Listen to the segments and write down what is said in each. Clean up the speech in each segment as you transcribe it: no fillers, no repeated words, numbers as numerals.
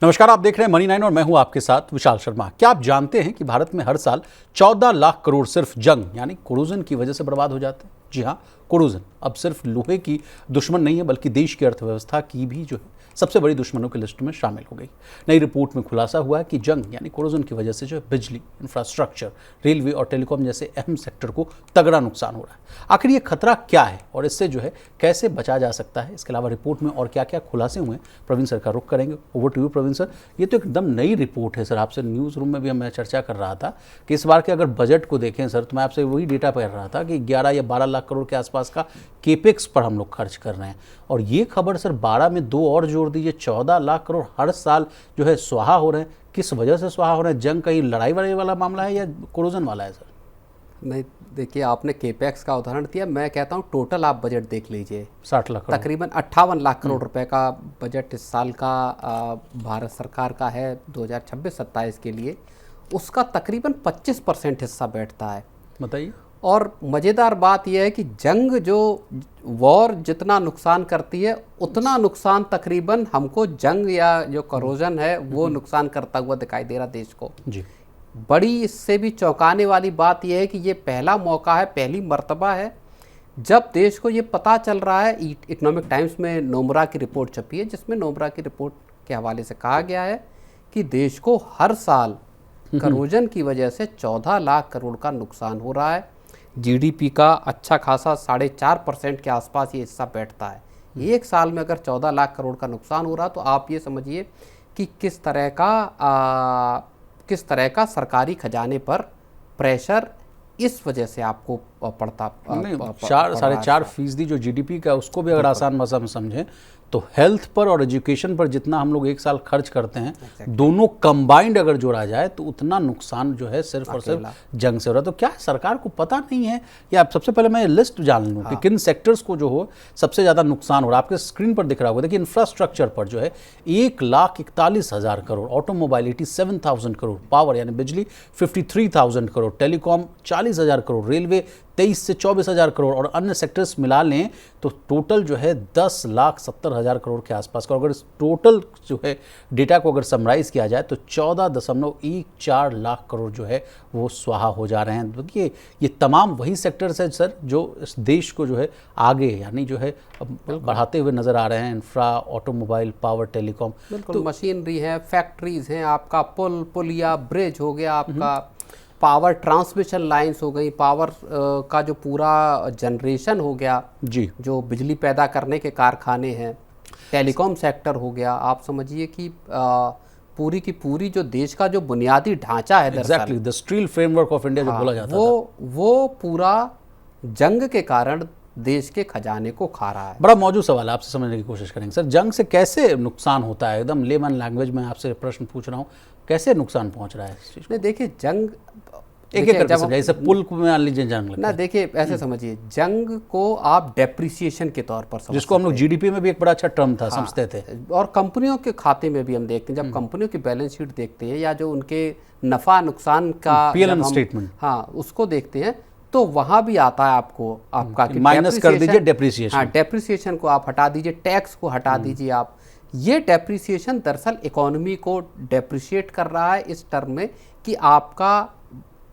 नमस्कार, आप देख रहे हैं मनी 9 और मैं हूं आपके साथ विशाल शर्मा। क्या आप जानते हैं कि भारत में हर साल 14 लाख करोड़ सिर्फ जंग यानी कोरोजन की वजह से बर्बाद हो जाते हैं। जी हां, कोरोजन अब सिर्फ लोहे की दुश्मन नहीं है बल्कि देश की अर्थव्यवस्था की भी जो है सबसे बड़ी दुश्मनों की लिस्ट में शामिल हो गई। नई रिपोर्ट में खुलासा हुआ है कि जंग यानी कोरोजन की वजह से जो है बिजली, इंफ्रास्ट्रक्चर, रेलवे और टेलीकॉम जैसे अहम सेक्टर को तगड़ा नुकसान हो रहा है। आखिर ये खतरा क्या है और इससे जो है कैसे बचा जा सकता है, इसके अलावा रिपोर्ट में और क्या क्या खुलासे हुए हैं, प्रवीण सर का रुख करेंगे। Over to you Praveen sir. ये तो एकदम नई रिपोर्ट है सर। आपसे न्यूज़ रूम में भी मैं चर्चा कर रहा था कि इस बार के अगर बजट को देखें सर, तो मैं आपसे वही डेटा पढ़ रहा था कि 11 या 12 लाख करोड़ के आसपास का केपेक्स पर हम लोग खर्च कर रहे हैं। और ये खबर सर 12 में 2 और जोड़ दीजिए, 14 लाख करोड़ हर साल जो है स्वाहा हो रहे हैं। किस वजह से स्वाहा हो रहे हैं? जंग कहीं लड़ाई वड़ाई वाला मामला है या कोरोजन वाला है सर? नहीं, देखिए आपने केपेक्स का उदाहरण दिया, मैं कहता हूँ टोटल आप बजट देख लीजिए। 60 लाख तकरीबन 58 लाख करोड़ रुपए का बजट इस साल का भारत सरकार का है 2026-27 के लिए। उसका तकरीबन 25% हिस्सा बैठता है। बताइए। और मज़ेदार बात यह है कि जंग जो वॉर जितना नुकसान करती है उतना नुकसान तकरीबन हमको जंग या जो कोरोजन है वो नुकसान करता हुआ दिखाई दे रहा देश को जी। बड़ी इससे भी चौंकाने वाली बात यह है कि ये पहला मौका है, पहली मर्तबा है जब देश को ये पता चल रहा है। इकोनॉमिक टाइम्स में नोमरा की रिपोर्ट छपी है जिसमें नोमरा की रिपोर्ट के हवाले से कहा गया है कि देश को हर साल कोरोजन की वजह से 14 लाख करोड़ का नुकसान हो रहा है। जीडीपी का अच्छा खासा 4.5% के आसपास ये हिस्सा बैठता है। एक साल में अगर 14 लाख करोड़ का नुकसान हो रहा तो आप ये समझिए कि किस तरह का सरकारी खजाने पर प्रेशर इस वजह से आपको पड़ता। 4.5% जो जीडीपी का, उसको भी अगर आसान भाषा में समझें तो हेल्थ पर और एजुकेशन पर जितना हम लोग एक साल खर्च करते हैं दोनों कंबाइंड अगर जोड़ा जाए तो उतना नुकसान जो है सिर्फ और सिर्फ जंग से हो रहा है। तो क्या सरकार को पता नहीं है? या सबसे पहले मैं लिस्ट जान लूँ कि किन सेक्टर्स को जो हो सबसे ज़्यादा नुकसान हो रहा है। आपके स्क्रीन पर दिख रहा होगा, देखिए इंफ्रास्ट्रक्चर पर जो है 1,41,000 करोड़, ऑटोमोबाइल 87,000 करोड़, पावर यानी बिजली 53,000 करोड़, टेलीकॉम 40,000 करोड़, रेलवे 23 से 24,000 करोड़ और अन्य सेक्टर्स मिला लें तो टोटल जो है 10,70,000 करोड़ के आसपास का। अगर इस टोटल जो है डेटा को अगर समराइज किया जाए तो 14.14 लाख करोड़ जो है वो स्वाहा हो जा रहे हैं। देखिए ये तमाम वही सेक्टर्स हैं सर जो इस देश को जो है आगे यानी जो है बढ़ाते हुए नजर आ रहे हैं। इंफ्रा, ऑटोमोबाइल, पावर, टेलीकॉम, तो मशीनरी है, फैक्ट्रीज हैं, आपका पुलिया, ब्रिज हो गया, आपका पावर ट्रांसमिशन लाइंस हो गई, पावर का जो पूरा जनरेशन हो गया जी, जो बिजली पैदा करने के कारखाने हैं, टेलीकॉम सेक्टर हो गया। आप समझिए कि पूरी की पूरी जो देश का जो बुनियादी ढांचा है exactly the steel framework of India जो बोला जाता था, वो पूरा जंग के कारण देश के खजाने को खा रहा है। बड़ा मौजूद सवाल है, आपसे समझने की कोशिश करेंगे सर। जंग से कैसे नुकसान होता है? एकदम लेमन लैंग्वेज में आपसे प्रश्न पूछ रहा हूँ, कैसे नुकसान पहुंच रहा है इस चीज को? नहीं, देखिए जंग एक एक करके जैसे पुल में मान लीजिए जंग ना, देखिए ऐसे समझिए जंग को आप डेप्रिसिएशन के तौर पर समझ, जिसको हम लोग जीडीपी में भी एक बड़ा अच्छा टर्म था, समझते थे। और कंपनियों के खाते में भी हम देखते हैं, जब कंपनियों की बैलेंस शीट देखते हैं या जो उनके नफा नुकसान का पीएल स्टेटमेंट, हाँ उसको देखते हैं तो वहां भी आता है आपका माइनस कर दीजिए डेप्रिसिएशन। हाँ, डेप्रिसिएशन को आप हटा दीजिए, टैक्स को हटा दीजिए आप। ये डेप्रिसिएशन दरअसल इकोनॉमी को डेप्रिशिएट कर रहा है इस टर्म में कि आपका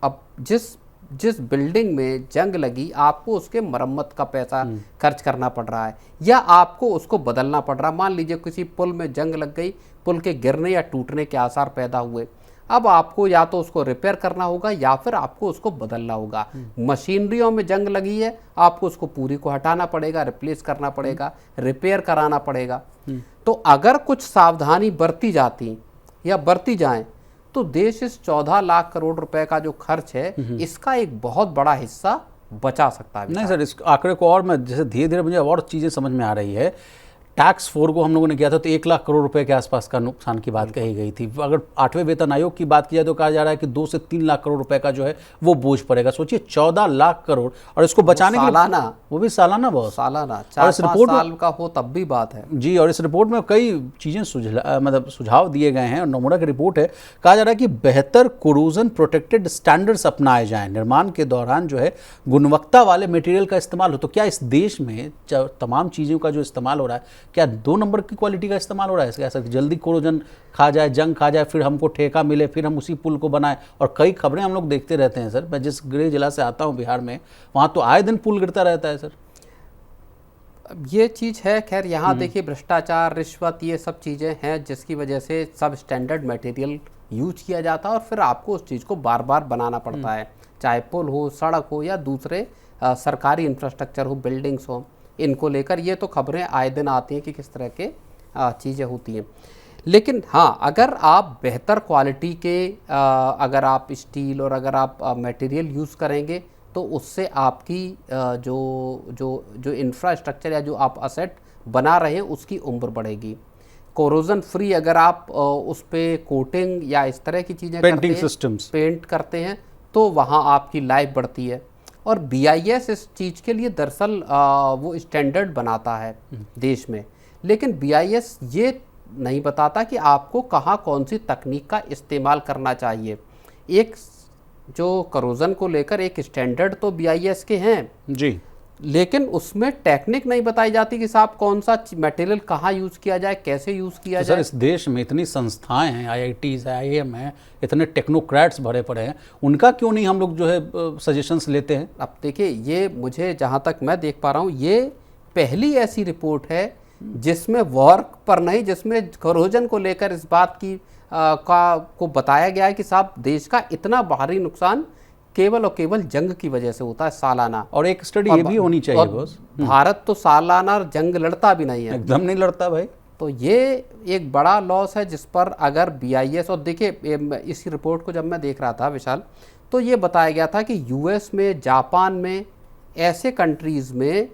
अब जिस बिल्डिंग में जंग लगी आपको उसके मरम्मत का पैसा खर्च करना पड़ रहा है या आपको उसको बदलना पड़ रहा है। मान लीजिए किसी पुल में जंग लग गई, पुल के गिरने या टूटने के आसार पैदा हुए, अब आपको या तो उसको रिपेयर करना होगा या फिर आपको उसको बदलना होगा। मशीनरियों में जंग लगी है, आपको उसको पूरी को हटाना पड़ेगा, रिप्लेस करना पड़ेगा, रिपेयर कराना पड़ेगा। तो अगर कुछ सावधानी बरती जाती या बरती जाए तो देश इस 14 लाख करोड़ रुपए का जो खर्च है इसका एक बहुत बड़ा हिस्सा बचा सकता है। नहीं सर, इस आंकड़े को और मैं जैसे धीरे धीरे मुझे और चीज़ें समझ में आ रही है। टैक्स 4 को हम लोगों ने किया था तो 1 लाख करोड़ रुपए के आसपास का नुकसान की बात कही गई थी। अगर 8वें वेतन आयोग की बात की जाए तो कहा जा रहा है कि 2 से 3 लाख करोड़ रुपए का जो है वो बोझ पड़ेगा। सोचिए 14 लाख करोड़, और इसको बचाने के लिए सालाना, वो भी सालाना, बहुत सालाना 4-5 साल का हो तब भी बात है जी। और इस रिपोर्ट में कई चीज़ें सुझाव दिए गए हैं और नोमुरा की रिपोर्ट है। कहा जा रहा है कि बेहतर कोरोजन प्रोटेक्टेड स्टैंडर्ड्स अपनाए जाएं, निर्माण के दौरान जो है गुणवत्ता वाले मटेरियल का इस्तेमाल हो। तो क्या इस देश में तमाम चीज़ों का जो इस्तेमाल हो रहा है क्या 2 नंबर की क्वालिटी का इस्तेमाल हो रहा है इसका? ऐसा कि जल्दी कोरोजन खा जाए, जंग खा जाए, फिर हमको ठेका मिले, फिर हम उसी पुल को बनाए। और कई खबरें हम लोग देखते रहते हैं सर। मैं जिस गृह जिला से आता हूँ बिहार में, वहाँ तो आए दिन पुल गिरता रहता है सर। ये चीज़ है। खैर यहाँ देखिए भ्रष्टाचार, रिश्वत, ये सब चीज़ें हैं जिसकी वजह से सब स्टैंडर्ड मटेरियल यूज किया जाता है और फिर आपको उस चीज़ को बार बार बनाना पड़ता है, चाहे पुल हो, सड़क हो या दूसरे सरकारी इंफ्रास्ट्रक्चर हो, बिल्डिंग्स हो। इनको लेकर ये तो खबरें आए दिन आती हैं कि किस तरह के चीज़ें होती हैं। लेकिन हाँ, अगर आप बेहतर क्वालिटी के अगर आप स्टील और अगर आप मटेरियल यूज़ करेंगे तो उससे आपकी जो इंफ्रास्ट्रक्चर या जो आप असेट बना रहे हैं उसकी उम्र बढ़ेगी। कोरोजन फ्री अगर आप उस पर कोटिंग या इस तरह की चीज़ें पेंटिंग सिस्टम्स पेंट करते हैं तो वहाँ आपकी लाइफ बढ़ती है। और BIS इस चीज़ के लिए दरअसल वो स्टैंडर्ड बनाता है देश में, लेकिन BIS ये नहीं बताता कि आपको कहाँ कौन सी तकनीक का इस्तेमाल करना चाहिए। एक जो करोजन को लेकर एक स्टैंडर्ड तो BIS के हैं जी, लेकिन उसमें टेक्निक नहीं बताई जाती कि साहब कौन सा मटेरियल कहाँ यूज़ किया जाए, कैसे यूज़ किया जाए। सर इस देश में इतनी संस्थाएं हैं, IITs है, IIM है, इतने टेक्नोक्रेट्स भरे पड़े हैं, उनका क्यों नहीं हम लोग जो है सजेशंस लेते हैं? अब देखिए, ये मुझे जहाँ तक मैं देख पा रहा हूँ, ये पहली ऐसी रिपोर्ट है जिसमें वर्क पर नहीं, जिसमें कोरोजन को लेकर इस बात की को बताया गया है कि साहब देश का इतना भारी नुकसान केवल और केवल जंग की वजह से होता है सालाना। और एक स्टडी ये भी होनी चाहिए बॉस, भारत तो सालाना जंग लड़ता भी नहीं है, एकदम नहीं लड़ता भाई। तो ये एक बड़ा लॉस है जिस पर अगर BIS, और देखिए इसी रिपोर्ट को जब मैं देख रहा था विशाल, तो ये बताया गया था कि US में, जापान में, ऐसे कंट्रीज़ में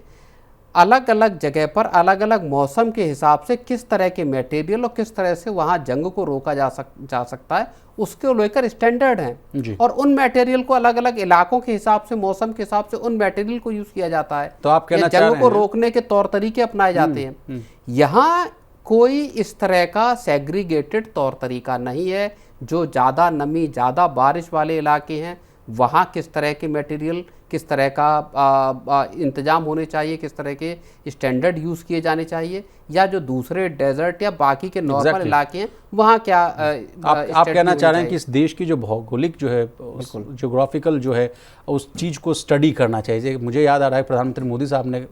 अलग अलग जगह पर अलग अलग मौसम के हिसाब से किस तरह के मटेरियल और किस तरह से वहाँ जंग को रोका जा सकता है, उसको लेकर स्टैंडर्ड हैं। और उन मटेरियल को अलग अलग इलाकों के हिसाब से, मौसम के हिसाब से उन मटेरियल को यूज़ किया जाता है। तो आप कहना चाह रहे हैं जंग को रोकने के तौर तरीके अपनाए जाते हैं। यहाँ कोई इस तरह का सेग्रीगेटेड तौर तरीका नहीं है। जो ज़्यादा नमी, ज़्यादा बारिश वाले इलाके हैं वहाँ किस तरह के मटेरियल, किस तरह का इंतजाम होने चाहिए, किस तरह के स्टैंडर्ड यूज़ किए जाने चाहिए, या जो दूसरे डेजर्ट या बाकी के नॉर्मल इलाके हैं वहाँ क्या आप कहना चाह रहे हैं कि इस देश की जो भौगोलिक जो है, ज्योग्राफिकल जो है, उस चीज़ को स्टडी करना चाहिए। मुझे याद आ रहा है प्रधानमंत्री मोदी साहब ने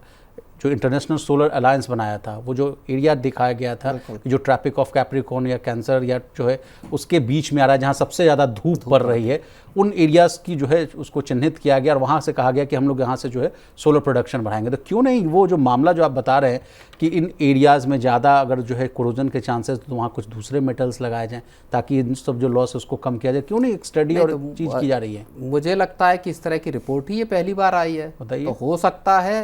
जो इंटरनेशनल सोलर अलायंस बनाया था, वो जो एरिया दिखाया गया था जो ट्रैपिक ऑफ कैप्रिकॉर्न या कैंसर या जो है उसके बीच में आ रहा है, जहाँ सबसे ज़्यादा धूप पड़ रही है, उन एरियाज़ की जो है उसको चिन्हित किया गया और वहाँ से कहा गया कि हम लोग यहाँ से जो है सोलर प्रोडक्शन बढ़ाएंगे। तो क्यों नहीं वो जो मामला जो आप बता रहे हैं कि इन एरियाज़ में ज़्यादा अगर जो है कोरोजन के चांसेस, तो वहाँ कुछ दूसरे मेटल्स लगाए जाएँ ताकि इन सब जो लॉस उसको कम किया जाए। क्यों नहीं एक स्टडी और चीज़ की जा रही है? मुझे लगता है कि इस तरह की रिपोर्ट ही ये पहली बार आई है। बताइए। तो हो सकता है,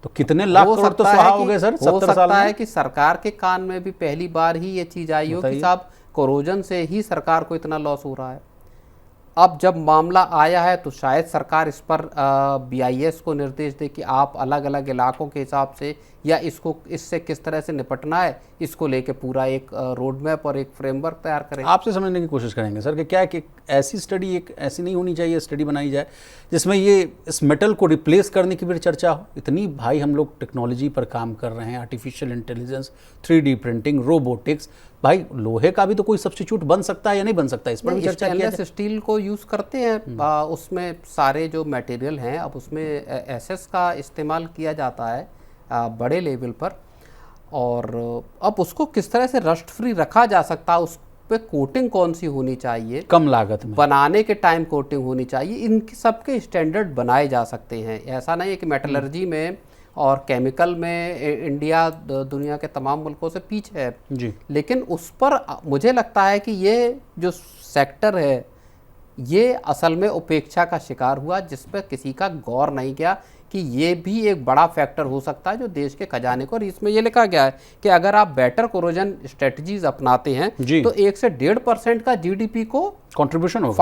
तो कितने लाख करोड़ तो स्वाहा हो गए सर 70 साल में। हो सकता है कि सरकार के कान में भी पहली बार ही ये चीज़ आई हो कि साहब कोरोजन से ही सरकार को इतना लॉस हो रहा है। अब जब मामला आया है तो शायद सरकार इस पर BIS को निर्देश दे कि आप अलग अलग इलाकों के हिसाब से या इससे किस तरह से निपटना है, इसको लेके पूरा एक रोड मैप और एक फ्रेमवर्क तैयार करें। आपसे समझने की कोशिश करेंगे सर कि क्या है कि ऐसी स्टडी, एक ऐसी नहीं होनी चाहिए स्टडी बनाई जाए जिसमें ये इस मेटल को रिप्लेस करने की भी चर्चा हो। इतनी भाई हम लोग टेक्नोलॉजी पर काम कर रहे हैं, artificial intelligence, 3D printing, robotics, भाई लोहे का भी तो कोई सब्स्टिट्यूट बन सकता है या नहीं बन सकता, इस पर भी चर्चा किया जाए। स्टील को यूज़ करते हैं, उसमें सारे जो मटेरियल हैं, अब उसमें SS का इस्तेमाल किया जाता है बड़े लेवल पर, और अब उसको किस तरह से रस्ट फ्री रखा जा सकता है, उस पे कोटिंग कौन सी होनी चाहिए, कम लागत में बनाने के टाइम कोटिंग होनी चाहिए, इन सबके स्टैंडर्ड बनाए जा सकते हैं। ऐसा नहीं है कि मेटलर्जी में और केमिकल में इंडिया दुनिया के तमाम मुल्कों से पीछे है जी, लेकिन उस पर मुझे लगता है कि ये जो सेक्टर है ये असल में उपेक्षा का शिकार हुआ, जिस पर किसी का गौर नहीं किया कि ये भी एक बड़ा फैक्टर हो सकता है जो देश के खजाने को, और इसमें ये लिखा गया है कि अगर आप बेटर कोरोजन स्ट्रेटजीज अपनाते हैं तो 1 से 1.5% का GDP को कंट्रीब्यूशन होगा,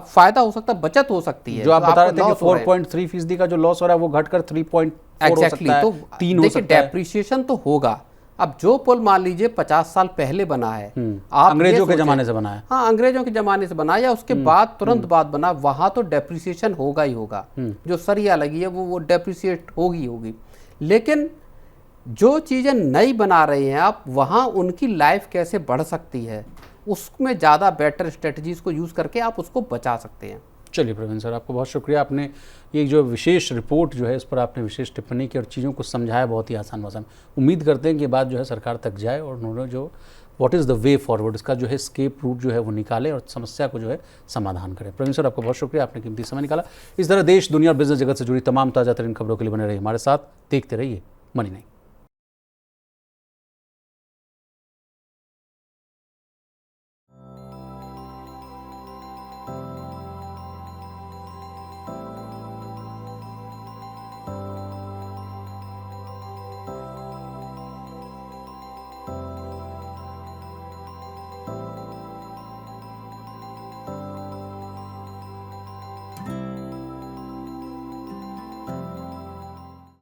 फायदा हो सकता है, बचत हो सकती है। जो आप बता रहे थे कि 4.3% का जो लॉस हो रहा है वो घटकर 3.4 हो सकता है, तो 3 हो सकता है। डेप्रिसिएशन तो होगा। अब जो पुल मान लीजिए 50 साल पहले बना है, आप अंग्रेजों के जमाने से बना है, हाँ अंग्रेजों के जमाने से बना या उसके बाद तुरंत बाद बना, वहां तो डेप्रिसिएशन होगा ही होगा। जो सरिया लगी है वो डेप्रिसिएट होगी। लेकिन जो चीज़ें नई बना रहे हैं आप, वहाँ उनकी लाइफ कैसे बढ़ सकती है, उसमें ज़्यादा बेटर स्ट्रेटजीज़ को यूज़ करके आप उसको बचा सकते हैं। चलिए प्रवीण सर, आपको बहुत शुक्रिया। आपने ये जो विशेष रिपोर्ट जो है इस पर आपने विशेष टिप्पणी की और चीज़ों को समझाया बहुत ही आसान भाषा में। उम्मीद करते हैं कि ये बात जो है सरकार तक जाए और उन्होंने जो what is the way forward, इसका जो है स्केप रूट जो है वो निकाले और समस्या को जो है समाधान करें। प्रवीण सर, आपको बहुत शुक्रिया, आपने कीमती समय निकाला। इस तरह देश, दुनिया और बिजनेस जगत से जुड़ी तमाम ताज़ा तरीन खबरों के लिए बने रहिए हमारे साथ, देखते रहिए मनी9।